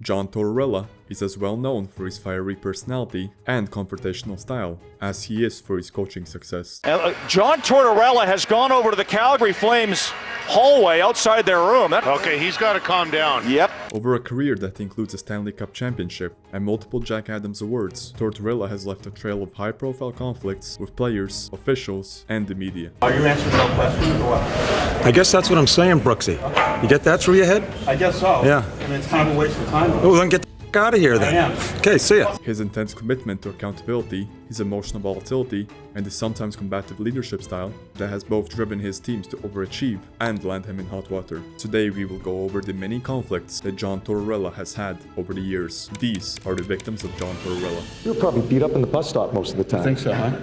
John Tortorella is as well known for his fiery personality and confrontational style as he is for his coaching success. John Tortorella has gone over to the Calgary Flames hallway outside their room. Okay, he's got to calm down. Yep. Over a career that includes a Stanley Cup championship and multiple Jack Adams awards, Tortorella has left a trail of high-profile conflicts with players, officials, and the media. Are you answering no questions or what? I guess that's what I'm saying, Brooksy. You get that through your head? I guess so. Yeah. And it's kind of a waste of time. Oh, then get the f*** out of here then. I am. Okay, see ya. His intense commitment to accountability, his emotional volatility, and his sometimes combative leadership style that has both driven his teams to overachieve and land him in hot water. Today we will go over the many conflicts that John Tortorella has had over the years. These are the victims of John Tortorella. You were probably beat up in the bus stop most of the time. I think so, huh?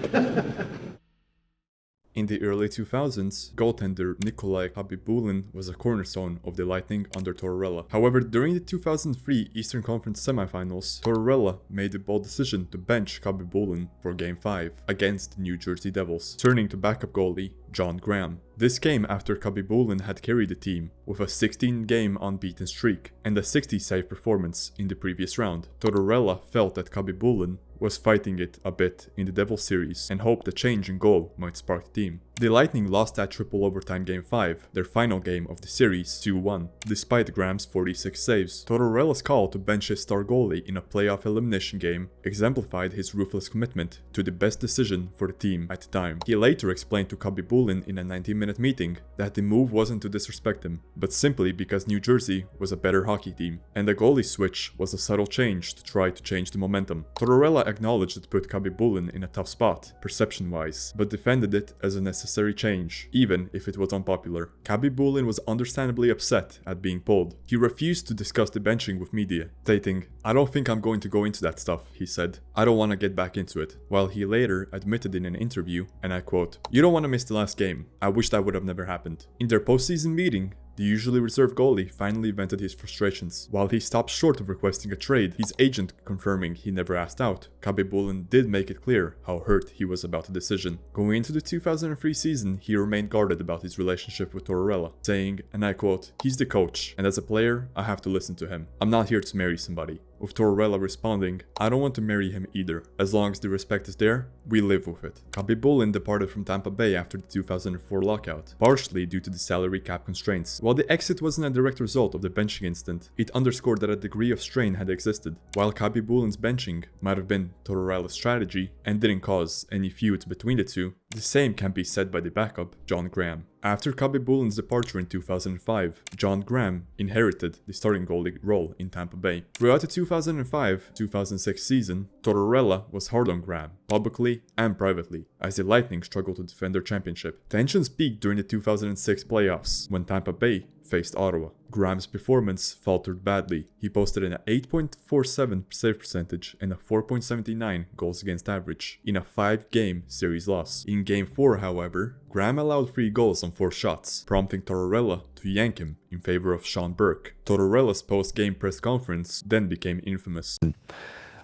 In the early 2000s, goaltender Nikolai Khabibulin was a cornerstone of the Lightning under Tortorella. However, during the 2003 Eastern Conference semifinals, Tortorella made the bold decision to bench Khabibulin for Game 5 against the New Jersey Devils, turning to backup goalie John Grahame. This came after Khabibulin had carried the team with a 16-game unbeaten streak and a 60-save performance in the previous round. Tortorella felt that Khabibulin was fighting it a bit in the Devils series and hoped a change in goal might spark the team. The Lightning lost that triple overtime Game 5, their final game of the series, 2-1, despite Graham's 46 saves. Tortorella's call to bench his star goalie in a playoff elimination game exemplified his ruthless commitment to the best decision for the team at the time. He later explained to Khabibulin in a 90-minute meeting that the move wasn't to disrespect him, but simply because New Jersey was a better hockey team, and the goalie switch was a subtle change to try to change the momentum. Tortorella acknowledged it put Khabibulin in a tough spot, perception-wise, but defended it as a necessary change, even if it was unpopular. Khabibulin was understandably upset at being pulled. He refused to discuss the benching with media, stating, "I don't think I'm going to go into that stuff," he said. "I don't want to get back into it," while he later admitted in an interview, and I quote, "You don't want to miss the last game. I wish that would have never happened." In their postseason meeting, the usually reserved goalie finally vented his frustrations. While he stopped short of requesting a trade, his agent confirming he never asked out, Khabibulin did make it clear how hurt he was about the decision. Going into the 2003 season, he remained guarded about his relationship with Tortorella, saying, and I quote, "He's the coach, and as a player, I have to listen to him. I'm not here to marry somebody." With Tortorella responding, "I don't want to marry him either. As long as the respect is there, we live with it." Khabibulin departed from Tampa Bay after the 2004 lockout, partially due to the salary cap constraints. While the exit wasn't a direct result of the benching incident, it underscored that a degree of strain had existed. While Khabibulin's benching might have been Tortorella's strategy and didn't cause any feuds between the two, the same can be said by the backup, John Grahame. After Khabibulin's departure in 2005, John Grahame inherited the starting goalie role in Tampa Bay. Throughout the 2005-2006 season, Tortorella was hard on Grahame, publicly and privately, as the Lightning struggled to defend their championship. Tensions peaked during the 2006 playoffs, when Tampa Bay faced Ottawa. Graham's performance faltered badly. He posted an 8.47 save percentage and a 4.79 goals against average in a 5-game series loss. In Game 4, however, Grahame allowed 3 goals on 4 shots, prompting Tortorella to yank him in favor of Sean Burke. Tortorella's post-game press conference then became infamous.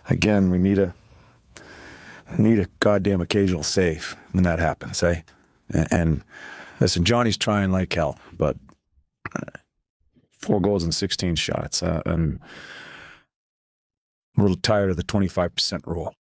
Again, we need a goddamn occasional save when that happens, eh? And listen, Johnny's trying like hell, but 4 goals and 16 shots. I'm a little tired of the 25% rule.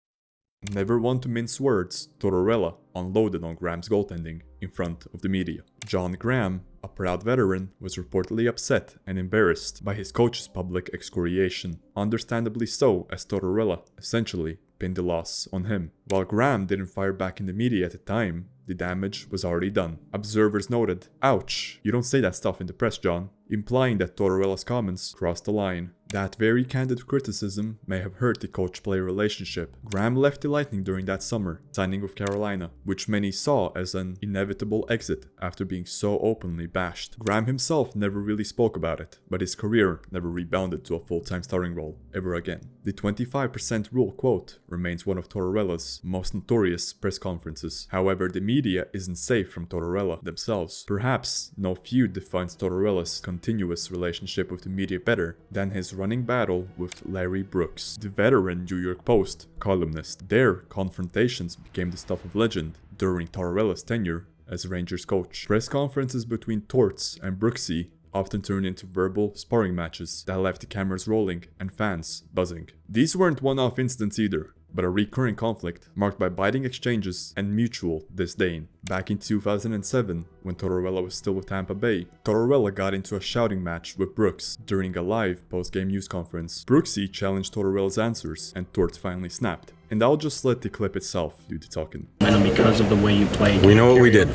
Never one to mince words, Tortorella unloaded on Graham's goaltending in front of the media. John Grahame, a proud veteran, was reportedly upset and embarrassed by his coach's public excoriation. Understandably so, as Tortorella essentially pinned the loss on him. While Grahame didn't fire back in the media at the time, the damage was already done. Observers noted, "Ouch, you don't say that stuff in the press, John," implying that Tortorella's comments crossed the line. That very candid criticism may have hurt the coach-player relationship. Grahame left the Lightning during that summer, signing with Carolina, which many saw as an inevitable exit after being so openly bashed. Grahame himself never really spoke about it, but his career never rebounded to a full-time starting role ever again. The 25% rule quote remains one of Tortorella's most notorious press conferences. However, the media isn't safe from Tortorella themselves. Perhaps no feud defines Tortorella's continuous relationship with the media better than his running battle with Larry Brooks, the veteran New York Post columnist. Their confrontations became the stuff of legend during Tortorella's tenure as Rangers coach. Press conferences between Torts and Brooksy often turned into verbal sparring matches that left the cameras rolling and fans buzzing. These weren't one-off incidents either, but a recurring conflict marked by biting exchanges and mutual disdain. Back in 2007, when Tortorella was still with Tampa Bay, Tortorella got into a shouting match with Brooks during a live post-game news conference. Brooksy challenged Tortorella's answers, and Tort finally snapped. And I'll just let the clip itself do the talking. Because of the way you played. We know what we did.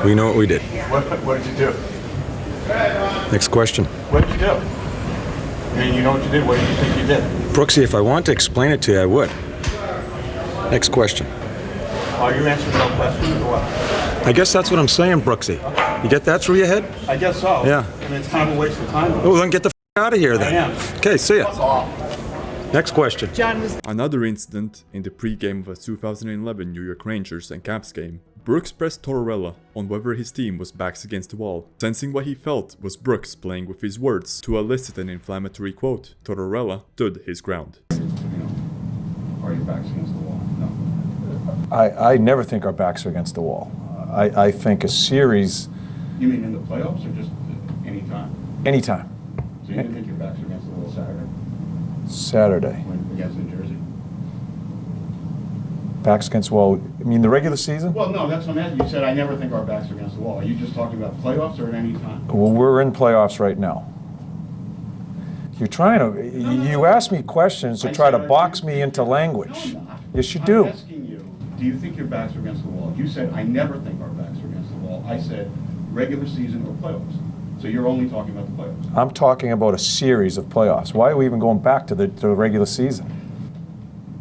We know what we did. What did you do? Next question. What did you do? I mean, you know what you did. What do you think you did? Brooksy, if I want to explain it to you, I would. Next question. Are you answering no questions or what? I guess that's what I'm saying, Brooksy. You get that through your head? I guess so. Yeah. I mean, it's kind of a waste of time. Oh, then get the out of here then. I am. Okay, see ya. Next question. Another incident in the pre-game of a 2011 New York Rangers and Caps game. Brooks pressed Tortorella on whether his team was backs against the wall. Sensing what he felt was Brooks playing with his words to elicit an inflammatory quote, Tortorella stood his ground. Are your backs against the wall? No. I never think our backs are against the wall. I think a series, You mean in the playoffs or just any time? anytime, So you didn't think your backs were against the wall Saturday Saturday, when against New Jersey? backs against the wall. I mean, the regular season? Well, no, that's what I'm asking. You said I never think our backs are against the wall. Are you just talking about playoffs or at any time? Well, we're in playoffs right now. You're trying to, you ask me questions to try to box me into language. No, I'm not. Yes, you do. I'm asking you, do you think your backs are against the wall? You said, I never think our backs are against the wall. I said, regular season or playoffs. So you're only talking about the playoffs. I'm talking about a series of playoffs. Why are we even going back to the regular season?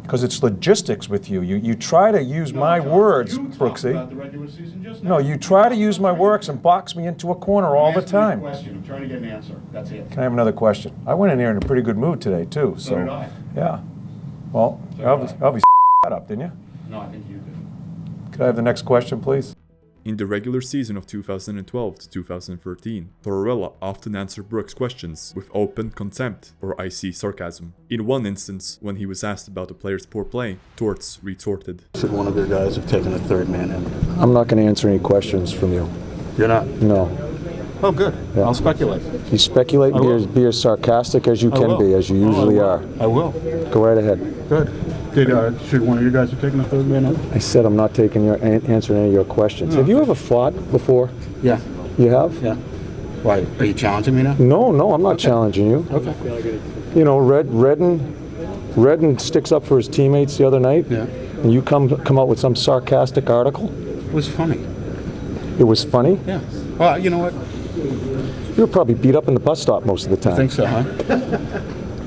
Because it's logistics with you. You try to use my John, words, you talked Brooksy. about the regular season just now. No, you try to use my words and box me into a corner all the I'm asking you a time. question. I'm trying to get an answer. That's it. Can I have another question? I went in here in a pretty good mood today, too, so. So did I. Yeah. Well, So did obviously that up, didn't you? No, I think you did. Could I have the next question, please? In the regular season of 2012 to 2013, Tortorella often answered Brooks' questions with open contempt or icy sarcasm. In one instance, when he was asked about the player's poor play, Torts retorted. Should one of your guys have taken a third man in? I'm not going to answer any questions from you. You're not? No. Oh, good. Yeah. I'll speculate. You speculate I will. and be as sarcastic as you I can will. be, as you usually are. I will. Go right ahead. Good. Should one of you guys have taken a third man in? I said I'm not taking your answering any of your questions. Have you ever fought before? Yeah. You have? Yeah. Why? Are you challenging me now? No, I'm not challenging you. Okay. You know, Redden sticks up for his teammates the other night, Yeah. and you come out with some sarcastic article. It was funny. It was funny. Yeah. Well, you know what? You were probably beat up in the bus stop most of the time. I think so, huh?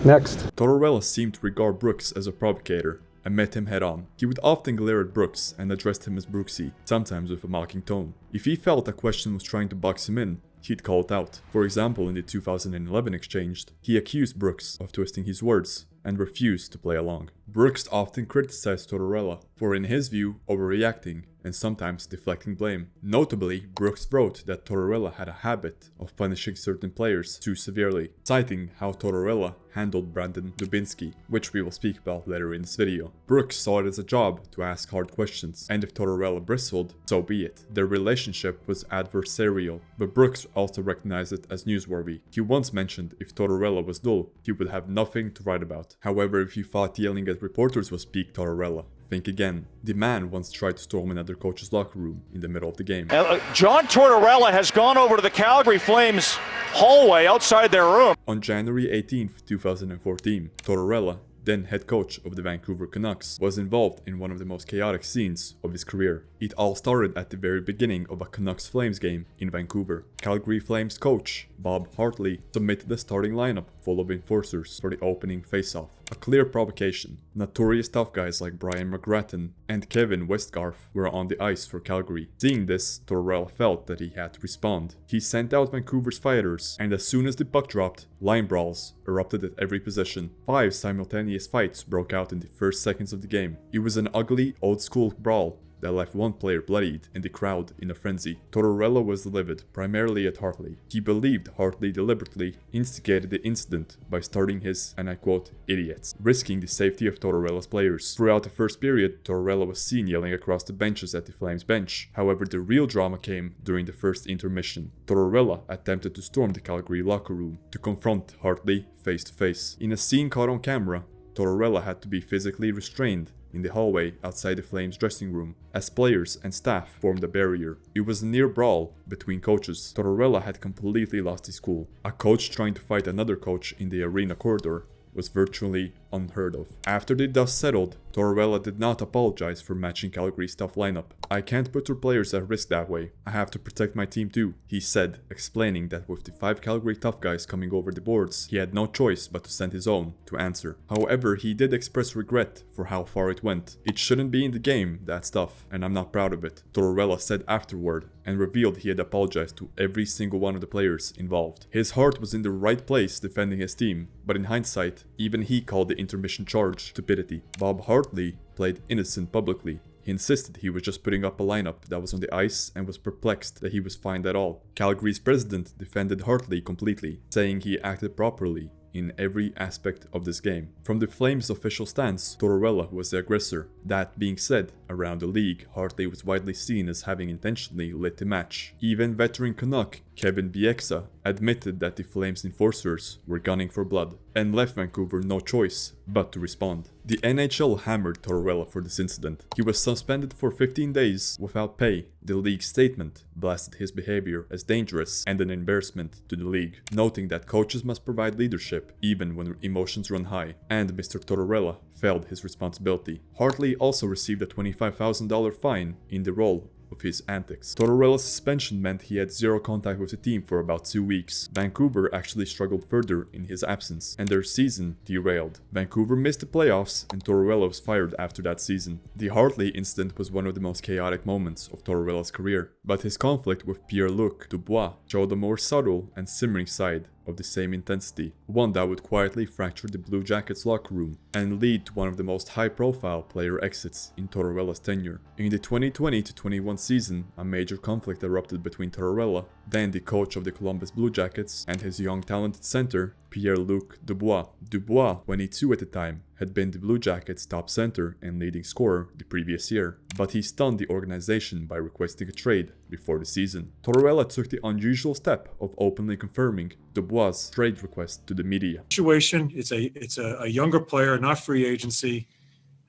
Next. Tortorella seemed to regard Brooks as a provocator and met him head on. He would often glare at Brooks and addressed him as Brooksy, sometimes with a mocking tone. If he felt a question was trying to box him in, he'd call it out. For example, in the 2011 exchange, he accused Brooks of twisting his words and refused to play along. Brooks often criticized Tortorella for, in his view, overreacting and sometimes deflecting blame. Notably, Brooks wrote that Tortorella had a habit of punishing certain players too severely, citing how Tortorella handled Brandon Dubinsky, which we will speak about later in this video. Brooks saw it as a job to ask hard questions, and if Tortorella bristled, so be it. Their relationship was adversarial, but Brooks also recognized it as newsworthy. He once mentioned if Tortorella was dull, he would have nothing to write about. However, if he thought yelling at reporters was peak Tortorella, think again. The man once tried to storm another coach's locker room in the middle of the game. John Tortorella has gone over to the Calgary Flames hallway outside their room. On January 18th, 2014, Tortorella, then head coach of the Vancouver Canucks, was involved in one of the most chaotic scenes of his career. It all started at the very beginning of a Canucks Flames game in Vancouver. Calgary Flames coach Bob Hartley submitted the starting lineup full of enforcers for the opening faceoff. A clear provocation. Notorious tough guys like Brian McGrattan and Kevin Westgarth were on the ice for Calgary. Seeing this, Tortorella felt that he had to respond. He sent out Vancouver's fighters, and as soon as the puck dropped, line brawls erupted at every position. 5 simultaneous fights broke out in the first seconds of the game. It was an ugly, old-school brawl, that left one player bloodied and the crowd in a frenzy. Tortorella was livid, primarily at Hartley. He believed Hartley deliberately instigated the incident by starting his, and I quote, idiots, risking the safety of Tortorella's players. Throughout the first period, Tortorella was seen yelling across the benches at the Flames bench. However, the real drama came during the first intermission. Tortorella attempted to storm the Calgary locker room to confront Hartley face to face. In a scene caught on camera, Tortorella had to be physically restrained in the hallway outside the Flames dressing room as players and staff formed a barrier. It was a near brawl between coaches. Tortorella had completely lost his cool. A coach trying to fight another coach in the arena corridor was virtually unheard of. After the dust settled, Tortorella did not apologize for matching Calgary's tough lineup. I can't put our players at risk that way. I have to protect my team too, he said, explaining that with the 5 Calgary tough guys coming over the boards, he had no choice but to send his own to answer. However, he did express regret for how far it went. It shouldn't be in the game, that stuff, and I'm not proud of it, Tortorella said afterward, and revealed he had apologized to every single one of the players involved. His heart was in the right place defending his team, but in hindsight, even he called the intermission charge stupidity. Bob Hartley played innocent publicly. He insisted he was just putting up a lineup that was on the ice and was perplexed that he was fined at all. Calgary's president defended Hartley completely, saying he acted properly in every aspect of this game. From the Flames' official stance, Tortorella was the aggressor. That being said, around the league, Hartley was widely seen as having intentionally lit the match. Even veteran Canuck Kevin Bieksa admitted that the Flames' enforcers were gunning for blood and left Vancouver no choice but to respond. The NHL hammered Tortorella for this incident. He was suspended for 15 days without pay. The league's statement blasted his behavior as dangerous and an embarrassment to the league, noting that coaches must provide leadership even when emotions run high, and Mr. Tortorella failed his responsibility. Hartley also received a $25,000 fine in the role of his antics. Tortorella's suspension meant he had zero contact with the team for about 2 weeks. Vancouver actually struggled further in his absence, and their season derailed. Vancouver missed the playoffs, and Tortorella was fired after that season. The Hartley incident was one of the most chaotic moments of Tortorella's career, but his conflict with Pierre-Luc Dubois showed a more subtle and simmering side of the same intensity, one that would quietly fracture the Blue Jackets locker room and lead to one of the most high-profile player exits in Tortorella's tenure. In the 2020-21 season, a major conflict erupted between Tortorella, then the coach of the Columbus Blue Jackets, and his young talented center, Pierre-Luc Dubois. Dubois, 22 at the time, had been the Blue Jackets' top center and leading scorer the previous year, but he stunned the organization by requesting a trade before the season. Tortorella took the unusual step of openly confirming Dubois' trade request to the media. Situation. It's a younger player, not free agency.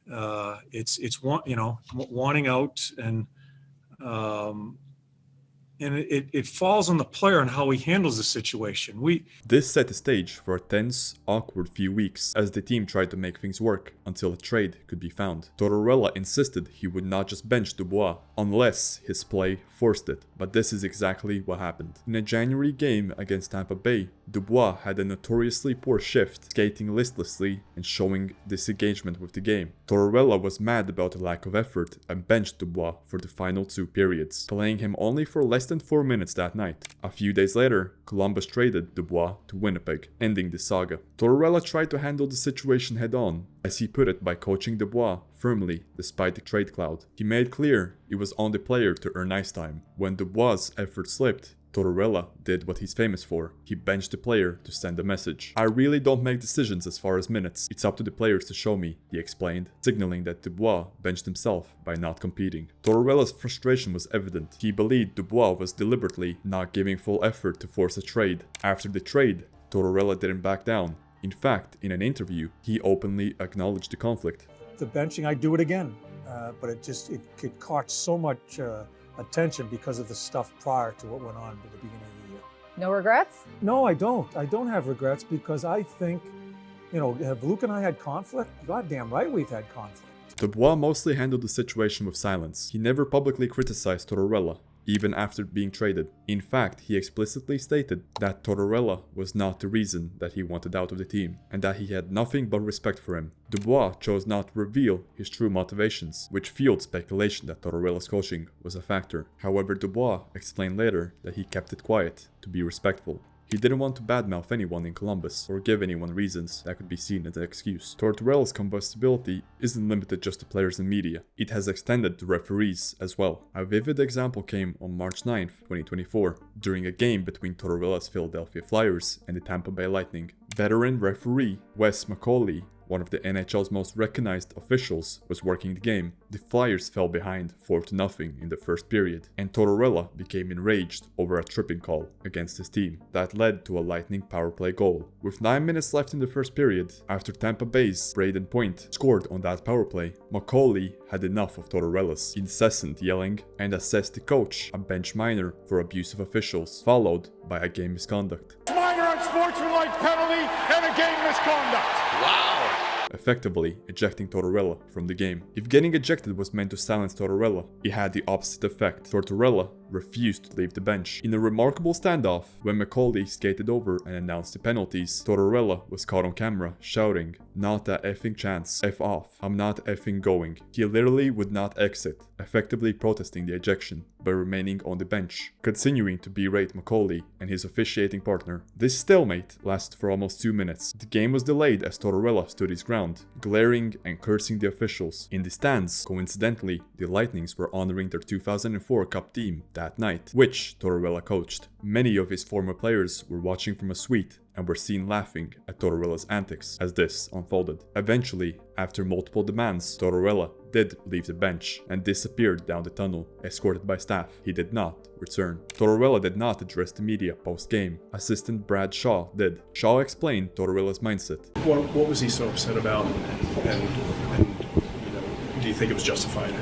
It's wanting out, and it falls on the player and how he handles the situation. This set the stage for a tense, awkward few weeks as the team tried to make things work until a trade could be found. Tortorella insisted he would not just bench Dubois unless his play forced it, but this is exactly what happened. In a January game against Tampa Bay, Dubois had a notoriously poor shift, skating listlessly and showing disengagement with the game. Tortorella was mad about the lack of effort and benched Dubois for the final 2 periods, playing him only for less than 4 minutes that night. A few days later, Columbus traded Dubois to Winnipeg, ending the saga. Tortorella tried to handle the situation head-on, as he put it, by coaching Dubois firmly despite the trade cloud. He made clear it was on the player to earn ice time. When Dubois' effort slipped, Tortorella did what he's famous for. He benched the player to send a message. I really don't make decisions as far as minutes. It's up to the players to show me, he explained, signaling that Dubois benched himself by not competing. Tortorella's frustration was evident. He believed Dubois was deliberately not giving full effort to force a trade. After the trade, Tortorella didn't back down. In fact, in an interview, he openly acknowledged the conflict. The benching, I'd do it again, but it caught so much attention because of the stuff prior to what went on at the beginning of the year. No regrets? No, I don't. I don't have regrets because I think, have Luke and I had conflict? Goddamn right we've had conflict. Dubois mostly handled the situation with silence. He never publicly criticized Tortorella, even after being traded. In fact, he explicitly stated that Tortorella was not the reason that he wanted out of the team, and that he had nothing but respect for him. Dubois chose not to reveal his true motivations, which fueled speculation that Tortorella's coaching was a factor. However, Dubois explained later that he kept it quiet to be respectful. He didn't want to badmouth anyone in Columbus or give anyone reasons that could be seen as an excuse. Tortorella's combustibility isn't limited just to players and media. It has extended to referees as well. A vivid example came on March 9th, 2024, during a game between Tortorella's Philadelphia Flyers and the Tampa Bay Lightning. Veteran referee Wes McCauley, one of the NHL's most recognized officials, was working the game. The Flyers fell behind 4-0 in the first period, and Tortorella became enraged over a tripping call against his team. That led to a Lightning power play goal. With 9 minutes left in the first period, after Tampa Bay's Braden Point scored on that power play, McCauley had enough of Tortorella's incessant yelling and assessed the coach a bench minor for abuse of officials, followed by a game misconduct. Minor unsportsmanlike penalty and a game misconduct. Effectively ejecting Tortorella from the game. If getting ejected was meant to silence Tortorella, it had the opposite effect. Tortorella refused to leave the bench. In a remarkable standoff, when McCauley skated over and announced the penalties, Tortorella was caught on camera shouting, "Not a effing chance, F off, I'm not effing going." He literally would not exit, effectively protesting the ejection by remaining on the bench, continuing to berate McCauley and his officiating partner. This stalemate lasted for almost 2 minutes. The game was delayed as Tortorella stood his ground, glaring and cursing the officials. In the stands, coincidentally, the Lightnings were honoring their 2004 Cup team that night, which Tortorella coached. Many of his former players were watching from a suite and were seen laughing at Tortorella's antics as this unfolded. Eventually, after multiple demands, Tortorella did leave the bench and disappeared down the tunnel, escorted by staff. He did not return. Tortorella did not address the media post-game. Assistant Brad Shaw did. Shaw explained Tortorella's mindset. What was he so upset about, and do you think it was justified?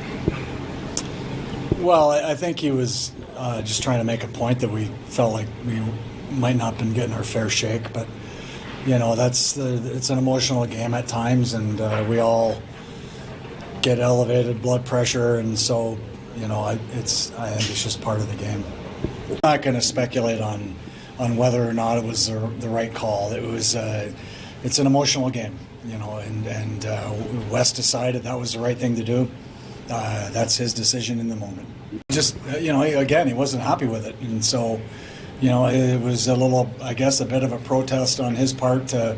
Well, I think he was just trying to make a point that we felt like we might not have been getting our fair shake, but it's an emotional game at times, and we all get elevated blood pressure, and so I think it's just part of the game. I'm not going to speculate on whether or not it was the right call. It's an emotional game, and Wes decided that was the right thing to do. That's his decision in the moment. Just again, he wasn't happy with it, and so it was a little, I guess, a bit of a protest on his part to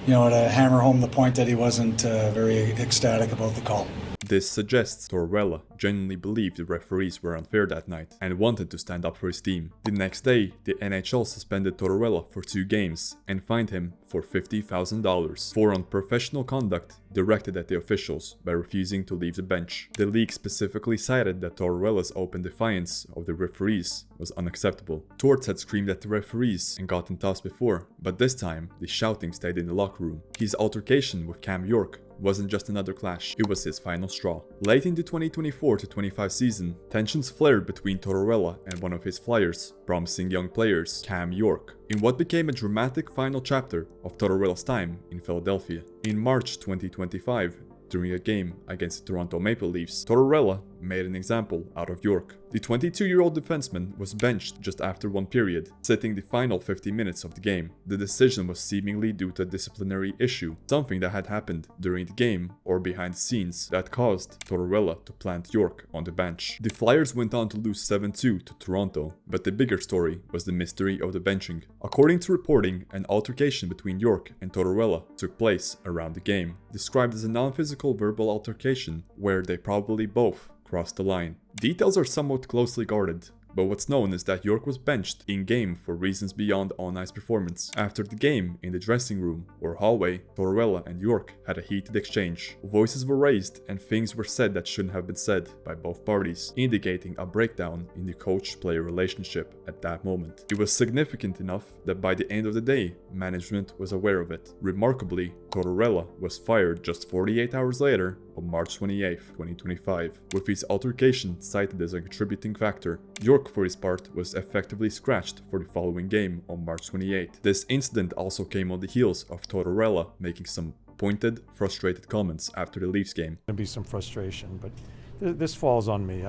hammer home the point that he wasn't very ecstatic about the call. This suggests Tortorella genuinely believed the referees were unfair that night and wanted to stand up for his team. The next day, the NHL suspended Tortorella for 2 games and fined him for $50,000 for unprofessional conduct directed at the officials by refusing to leave the bench. The league specifically cited that Tortorella's open defiance of the referees was unacceptable. Torts had screamed at the referees and gotten tossed before, but this time the shouting stayed in the locker room. His altercation with Cam York wasn't just another clash, it was his final straw. Late in the 2024-25 season, tensions flared between Tortorella and one of his Flyers, promising young players, Cam York, in what became a dramatic final chapter of Tortorella's time in Philadelphia. In March 2025, during a game against the Toronto Maple Leafs, Tortorella made an example out of York. The 22-year-old defenseman was benched just after 1 period, sitting the final 50 minutes of the game. The decision was seemingly due to a disciplinary issue, something that had happened during the game or behind the scenes that caused Tortorella to plant York on the bench. The Flyers went on to lose 7-2 to Toronto, but the bigger story was the mystery of the benching. According to reporting, an altercation between York and Tortorella took place around the game, described as a non-physical verbal altercation where they probably both crossed the line. Details are somewhat closely guarded, but what's known is that York was benched in-game for reasons beyond on-ice performance. After the game, in the dressing room or hallway, Tortorella and York had a heated exchange. Voices were raised and things were said that shouldn't have been said by both parties, indicating a breakdown in the coach-player relationship at that moment. It was significant enough that by the end of the day, management was aware of it. Remarkably, Tortorella was fired just 48 hours later on March 28, 2025, with his altercation cited as a contributing factor. York, for his part, was effectively scratched for the following game on March 28. This incident also came on the heels of Tortorella making some pointed, frustrated comments after the Leafs game. There'll be some frustration, but this falls on me.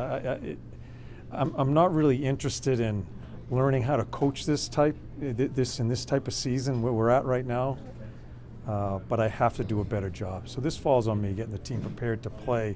I'm not really interested in learning how to coach this type of season where we're at right now. But I have to do a better job. So this falls on me, getting the team prepared to play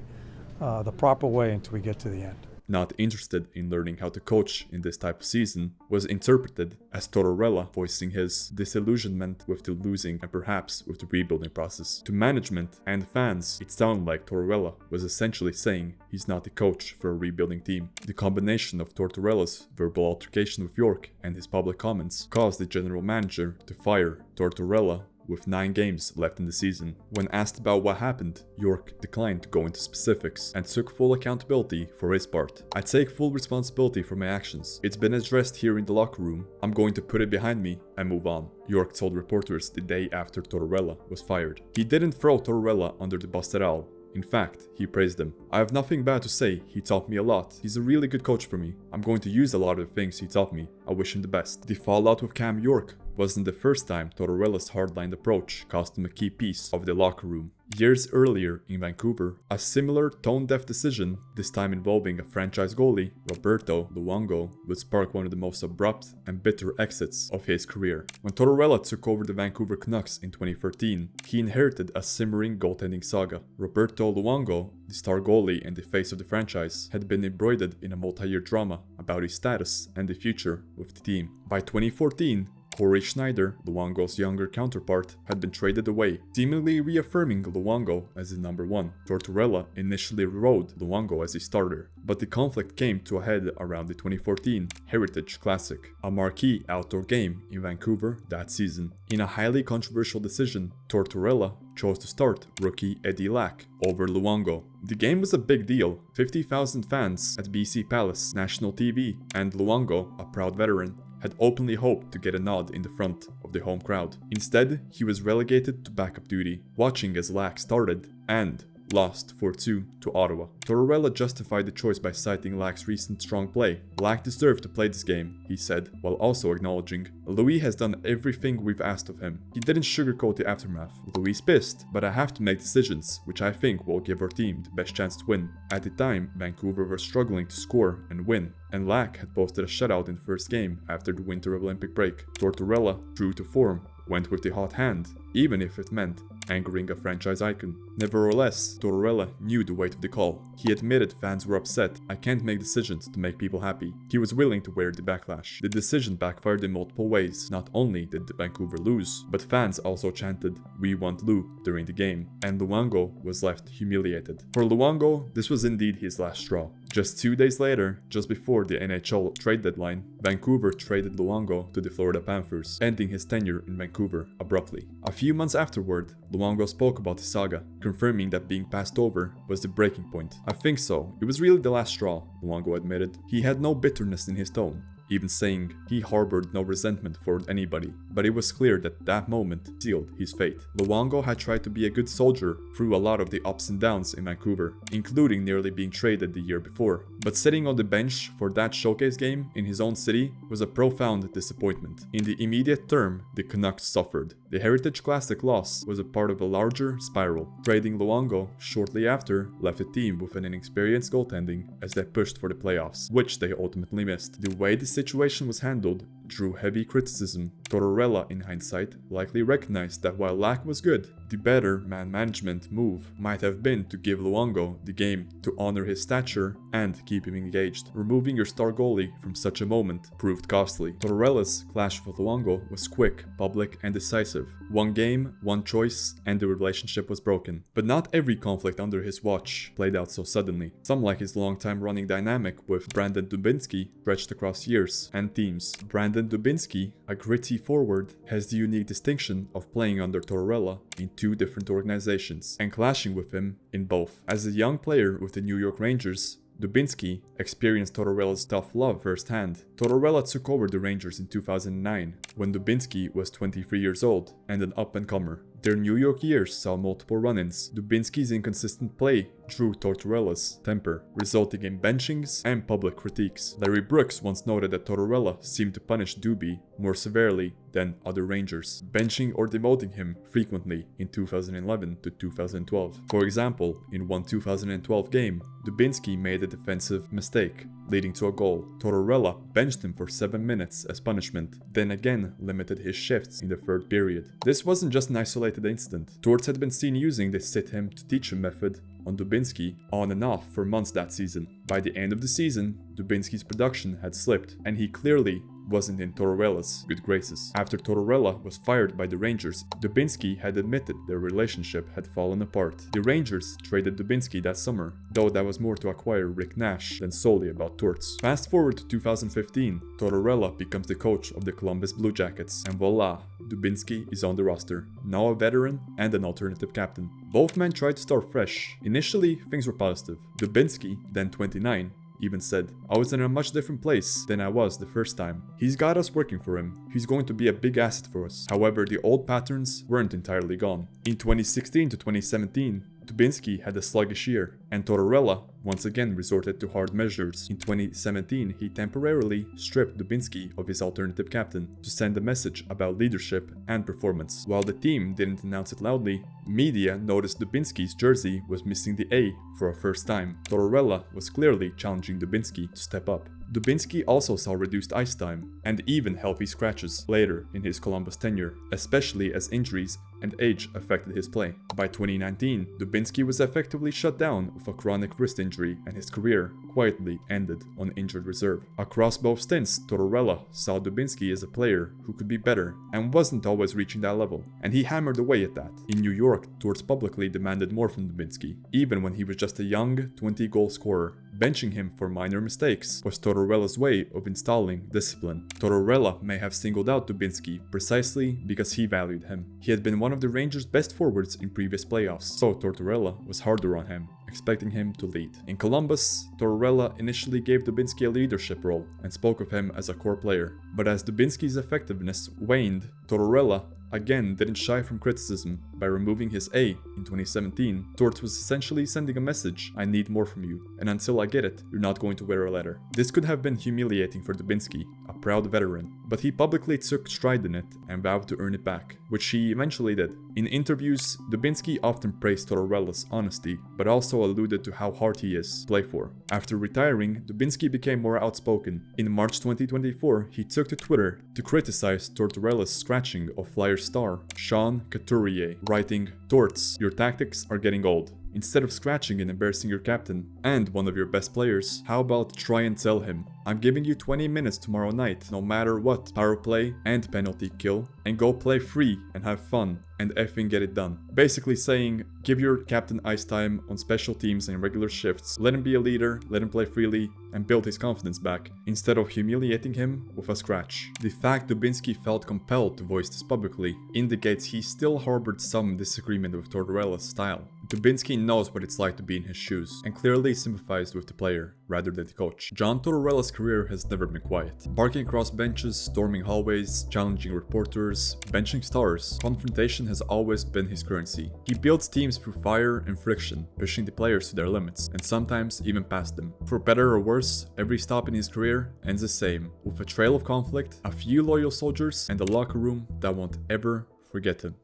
the proper way until we get to the end. not interested in learning how to coach in this type of season, was interpreted as Tortorella voicing his disillusionment with the losing and perhaps with the rebuilding process. To management and fans, it sounded like Tortorella was essentially saying he's not the coach for a rebuilding team. The combination of Tortorella's verbal altercation with York and his public comments caused the general manager to fire Tortorella with 9 games left in the season. When asked about what happened, York declined to go into specifics and took full accountability for his part. "I take full responsibility for my actions. It's been addressed here in the locker room. I'm going to put it behind me and move on," York told reporters the day after Tortorella was fired. He didn't throw Tortorella under the bus at all. In fact, he praised him. "I have nothing bad to say. He taught me a lot. He's a really good coach for me. I'm going to use a lot of the things he taught me. I wish him the best." The fallout with Cam York wasn't the first time Tortorella's hardline approach cost him a key piece of the locker room. Years earlier in Vancouver, a similar tone-deaf decision, this time involving a franchise goalie, Roberto Luongo, would spark one of the most abrupt and bitter exits of his career. When Tortorella took over the Vancouver Canucks in 2013, he inherited a simmering goaltending saga. Roberto Luongo, the star goalie and the face of the franchise, had been embroidered in a multi-year drama about his status and the future with the team. By 2014, Corey Schneider, Luongo's younger counterpart, had been traded away, seemingly reaffirming Luongo as the number 1. Tortorella initially rode Luongo as his starter, but the conflict came to a head around the 2014 Heritage Classic, a marquee outdoor game in Vancouver that season. In a highly controversial decision, Tortorella chose to start rookie Eddie Lack over Luongo. The game was a big deal, 50,000 fans at BC Palace national TV, and Luongo, a proud veteran, had openly hoped to get a nod in the front of the home crowd. Instead, he was relegated to backup duty, watching as Lack started and lost 4-2 to Ottawa. Tortorella justified the choice by citing Lack's recent strong play. "Lack deserved to play this game," he said, while also acknowledging, "Louis has done everything we've asked of him." He didn't sugarcoat the aftermath. "Louis is pissed, but I have to make decisions, which I think will give our team the best chance to win." At the time, Vancouver was struggling to score and win, and Lack had posted a shutout in the first game after the Winter Olympic break. Tortorella, true to form, went with the hot hand, even if it meant angering a franchise icon. Nevertheless, Tortorella knew the weight of the call. He admitted fans were upset. "I can't make decisions to make people happy." He was willing to wear the backlash. The decision backfired in multiple ways. Not only did Vancouver lose, but fans also chanted, "We want Lou" during the game, and Luongo was left humiliated. For Luongo, this was indeed his last straw. Just 2 days later, just before the NHL trade deadline, Vancouver traded Luongo to the Florida Panthers, ending his tenure in Vancouver abruptly. A few months afterward, Luongo spoke about the saga, confirming that being passed over was the breaking point. "I think so. It was really the last straw," Luongo admitted. He had no bitterness in his tone, even saying he harbored no resentment for anybody, but it was clear that that moment sealed his fate. Luongo had tried to be a good soldier through a lot of the ups and downs in Vancouver, including nearly being traded the year before, but sitting on the bench for that showcase game in his own city was a profound disappointment. In the immediate term, the Canucks suffered. The Heritage Classic loss was a part of a larger spiral. Trading Luongo shortly after left the team with an inexperienced goaltending as they pushed for the playoffs, which they ultimately missed. The way the situation was handled drew heavy criticism. Tortorella, in hindsight, likely recognized that while Lack was good, the better man management move might have been to give Luongo the game to honor his stature and keep him engaged. Removing your star goalie from such a moment proved costly. Tortorella's clash with Luongo was quick, public, and decisive. One game, one choice, and the relationship was broken. But not every conflict under his watch played out so suddenly. Some, like his long-time running dynamic with Brandon Dubinsky, stretched across years and teams. Brandon Dubinsky, a gritty forward, has the unique distinction of playing under Tortorella in 2 different organizations and clashing with him in both. As a young player with the New York Rangers, Dubinsky experienced Tortorella's tough love firsthand. Tortorella took over the Rangers in 2009, when Dubinsky was 23 years old and an up-and-comer. Their New York years saw multiple run-ins. Dubinsky's inconsistent play drew Tortorella's temper, resulting in benchings and public critiques. Larry Brooks once noted that Tortorella seemed to punish Doobie more severely than other Rangers, benching or demoting him frequently in 2011 to 2012. For example, in one 2012 game, Dubinsky made a defensive mistake, leading to a goal. Tortorella benched him for 7 minutes as punishment, then again limited his shifts in the 3rd period. This wasn't just an isolated incident. Torts had been seen using the sit him to teach him method on Dubinsky on and off for months that season. By the end of the season, Dubinsky's production had slipped, and he clearly wasn't in Tortorella's good graces. After Tortorella was fired by the Rangers, Dubinsky had admitted their relationship had fallen apart. The Rangers traded Dubinsky that summer, though that was more to acquire Rick Nash than solely about Torts. Fast forward to 2015, Tortorella becomes the coach of the Columbus Blue Jackets, and voila, Dubinsky is on the roster, now a veteran and an alternative captain. Both men tried to start fresh. Initially, things were positive. Dubinsky, then 29, even said, "I was in a much different place than I was the first time. He's got us working for him. He's going to be a big asset for us." However, the old patterns weren't entirely gone. In 2016 to 2017, Dubinsky had a sluggish year, and Tortorella once again resorted to hard measures. In 2017, he temporarily stripped Dubinsky of his alternative captain to send a message about leadership and performance. While the team didn't announce it loudly, media noticed Dubinsky's jersey was missing the A for a first time. Tortorella was clearly challenging Dubinsky to step up. Dubinsky also saw reduced ice time and even healthy scratches later in his Columbus tenure, especially as injuries and age affected his play. By 2019, Dubinsky was effectively shut down of a chronic wrist injury, and his career quietly ended on injured reserve. Across both stints, Tortorella saw Dubinsky as a player who could be better and wasn't always reaching that level, and he hammered away at that. In New York, Torts publicly demanded more from Dubinsky, even when he was just a young 20-goal scorer. Benching him for minor mistakes was Tortorella's way of installing discipline. Tortorella may have singled out Dubinsky precisely because he valued him. He had been one of the Rangers' best forwards in previous playoffs, so Tortorella was harder on him, expecting him to lead. In Columbus, Tortorella initially gave Dubinsky a leadership role and spoke of him as a core player. But as Dubinsky's effectiveness waned, Tortorella again didn't shy from criticism. By removing his A in 2017, Torts was essentially sending a message: "I need more from you, and until I get it, you're not going to wear a letter." This could have been humiliating for Dubinsky, a proud veteran, but he publicly took stride in it and vowed to earn it back, which he eventually did. In interviews, Dubinsky often praised Tortorella's honesty, but also alluded to how hard he is to play for. After retiring, Dubinsky became more outspoken. In March 2024, he took to Twitter to criticize Tortorella's scratching of Flyers star Sean Couturier, writing, "Torts, your tactics are getting old. Instead of scratching and embarrassing your captain and one of your best players, how about try and tell him, I'm giving you 20 minutes tomorrow night, no matter what, power play and penalty kill, and go play free and have fun and effing get it done." Basically saying, give your captain ice time on special teams and regular shifts, let him be a leader, let him play freely, and build his confidence back, instead of humiliating him with a scratch. The fact Dubinsky felt compelled to voice this publicly indicates he still harbored some disagreement with Tortorella's style. Dubinsky knows what it's like to be in his shoes, and clearly sympathized with the player rather than the coach. John Tortorella's career has never been quiet. Barking across benches, storming hallways, challenging reporters, benching stars, confrontation has always been his currency. He builds teams through fire and friction, pushing the players to their limits, and sometimes even past them. For better or worse, every stop in his career ends the same, with a trail of conflict, a few loyal soldiers, and a locker room that won't ever forget him.